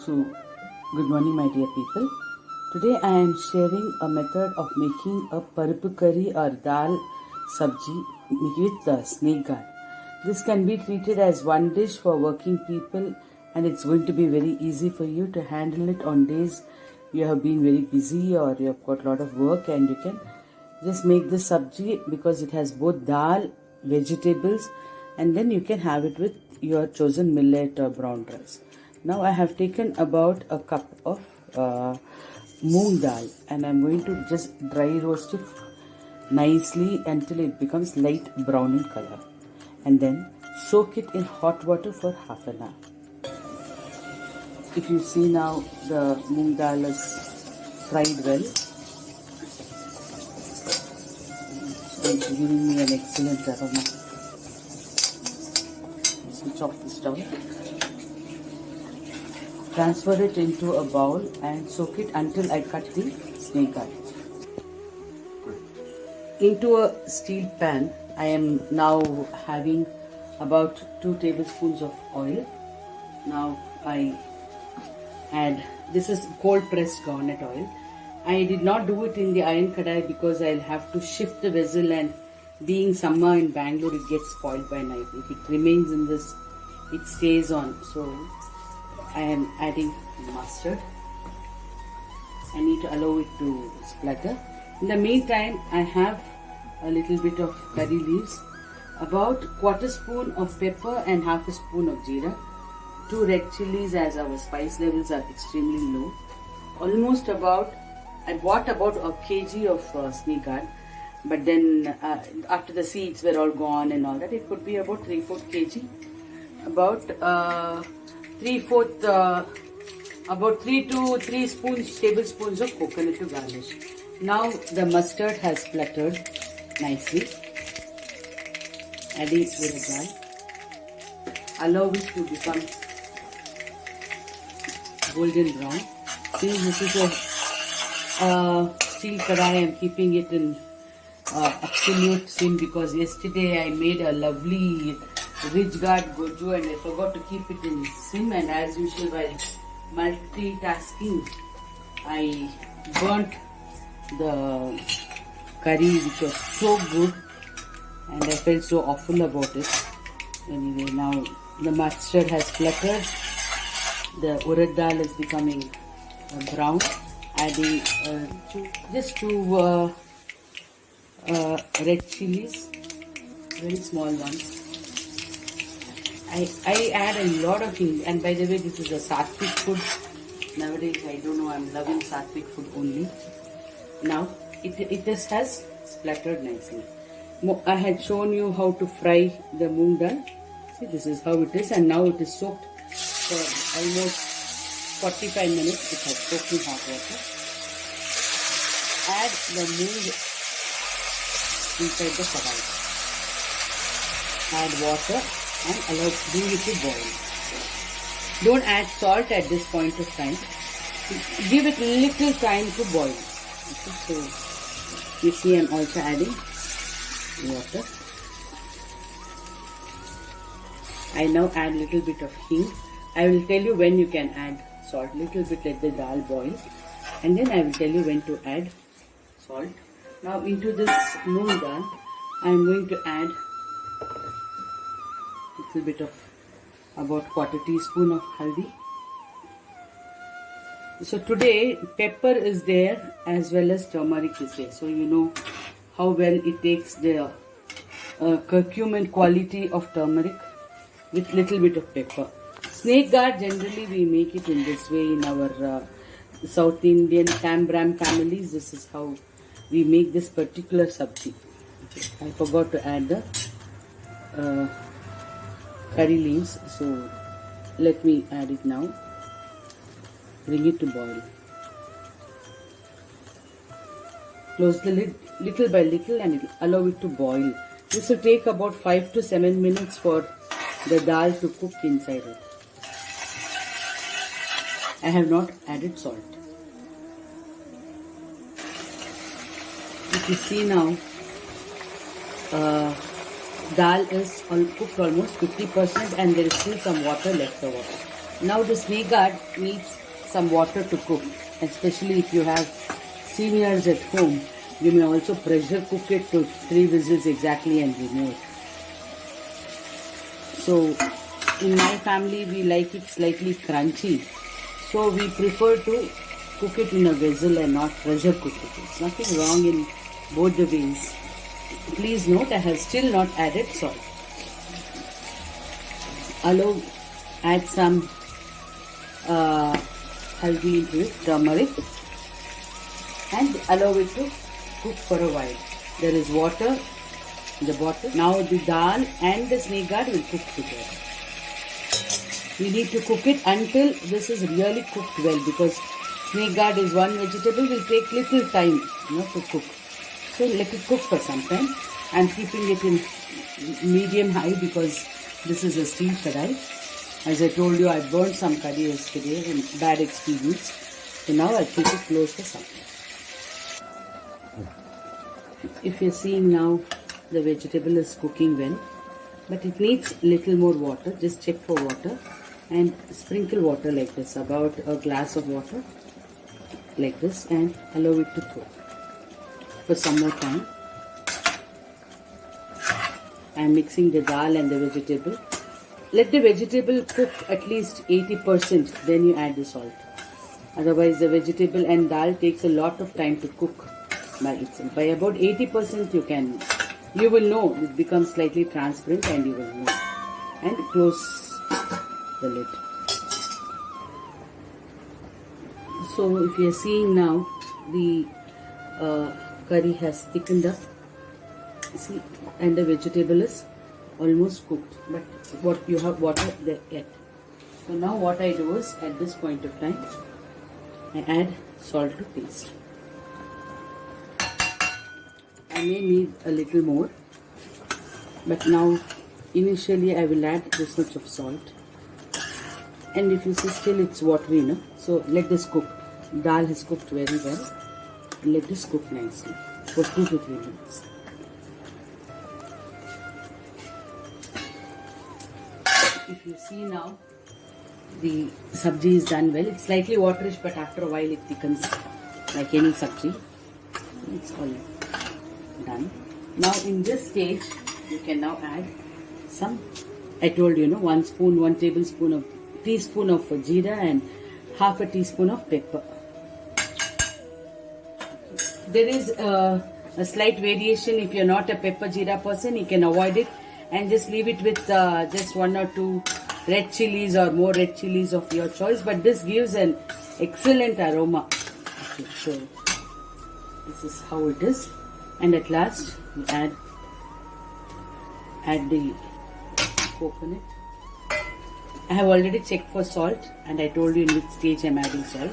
So, good morning, my dear people. Today I am sharing a method of making a Paruppu Curry or dal sabji with the snake guard. This can be treated as one dish for working people, and it's going to be very easy for you to handle it on days you have been very busy or you have got a lot of work, and you can just make this sabji because it has both dal, vegetables, and then you can have it with your chosen millet or brown rice. Now I have taken about a cup of moong dal, and I'm going to just dry roast it nicely until it becomes light brown in color, and then soak it in hot water for half an hour. If you see now, the moong dal is fried well. It's giving me an excellent aroma. Switch off the stove. Transfer it into a bowl and soak it until I cut the snake guard. Into a steel pan, I am now having about 2 tablespoons of oil. Now I add, this is cold pressed garnet oil. I did not do it in the iron kadai because I'll have to shift the vessel, and being summer in Bangalore, it gets spoiled by night. If it remains in this, it stays on. So I am adding mustard. I need to allow it to splatter. In the meantime, I have a little bit of curry leaves, about 1/4 spoon of pepper and 1/2 spoon of jeera, 2 red chilies as our spice levels are extremely low. Almost about, I bought about a kg of snake guard, but then after the seeds were all gone and all that, it could be about 3/4 kg. About 3 to 3 tablespoons of coconut to garnish. Now the mustard has spluttered nicely. Add it to the dal. Allow it to become golden brown. See, this is a steel kadai. I am keeping it in absolute sim because yesterday I made a lovely ridge guard goju and I forgot to keep it in sim, and as usual while multitasking I burnt the curry, which was so good, and I felt so awful about it. Anyway, now the mustard has spluttered, the urad dal is becoming brown. Adding just 2 red chilies, very small ones. I add a lot of things, and by the way, this is a sattvic food. Nowadays, I don't know, I'm loving sattvic food only. Now, it just has splattered nicely. I had shown you how to fry the moong dal. See, this is how it is, and now it is soaked for almost 45 minutes. It has soaked in hot water. Add the moong inside the kadai. Add water and bring it to boil. Don't add salt at this point of time. Give it little time to boil. Okay, so you see I'm also adding water. I now add little bit of hing. I will tell you when you can add salt. Little bit, let the dal boil, and then I will tell you when to add salt. Now into this moong dal, I am going to add little bit of about 1/4 teaspoon of haldi. So today pepper is there as well as turmeric is there, so you know how well it takes the curcumin quality of turmeric with little bit of pepper. Snake guard, generally we make it in this way in our South Indian Tambram families. This is how we make this particular sabji. Okay. I forgot to add the curry leaves, so let me add it now. Bring it to boil. Close the lid little by little and allow it to boil. This will take about 5 to 7 minutes for the dal to cook inside it. I have not added salt. If you see now, dal is cooked almost 50% and there is still some water left over. Now this gourd needs some water to cook, especially if you have seniors at home. You may also pressure cook it to 3 whistles exactly and remove it. So in my family we like it slightly crunchy. So we prefer to cook it in a vessel and not pressure cook it. There's nothing wrong in both the ways. Please note, I have still not added salt. Add some haldi into it, turmeric, and allow it to cook for a while. There is water in the bottle. Now the dal and the snake gourd will cook together. We need to cook it until this is really cooked well, because snake gourd is one vegetable, will take little time to cook. So let it cook for some time. I'm keeping it in medium high because this is a steel kadai. As I told you, I burned some curry yesterday and bad experience. So now I'll keep it close for some time. If you're seeing now, the vegetable is cooking well, but it needs little more water. Just check for water and sprinkle water like this, about a glass of water like this, and allow it to cook for some more time. I'm mixing the dal and the vegetable. Let the vegetable cook at least 80%, then you add the salt. Otherwise the vegetable and dal takes a lot of time to cook by itself. By about 80% you will know it becomes slightly transparent, and you will know. And close the lid. So if you are seeing now, the curry has thickened up. See, and the vegetable is almost cooked, but what you have water there yet. So now what I do is, at this point of time, I add salt to taste. I may need a little more, but now initially I will add this much of salt. And if you see, still it's watery, so let this cook. Dal has cooked very well. Let this cook nicely for 2 to 3 minutes. If you see now, the sabji is done well. It's slightly waterish, but after a while it thickens like any sabji. It's all done. Now in this stage, you can now add some, I told you, 1 tablespoon of teaspoon of jeera and half a teaspoon of pepper. There is a slight variation. If you're not a pepper jeera person, you can avoid it and just leave it with just 1 or 2 red chilies or more red chilies of your choice. But this gives an excellent aroma. Okay, so this is how it is. And at last, we add the coconut. I have already checked for salt, and I told you in which stage I am adding salt.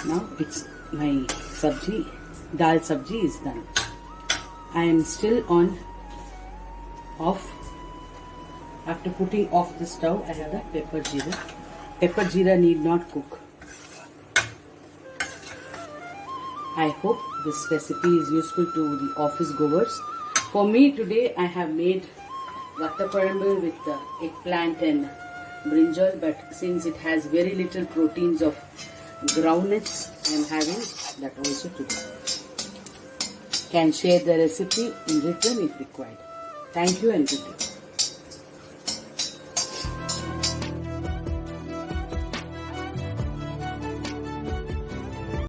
Now it's my sabji, dal sabji is done. I am still off. After putting off the stove, I have the pepper jeera. Pepper jeera need not cook. I hope this recipe is useful to the office goers. For me today, I have made vattakuழம்பு with eggplant and brinjal, but since it has very little proteins of groundnuts, I am having that also today. Can share the recipe in written if required. Thank you and good day.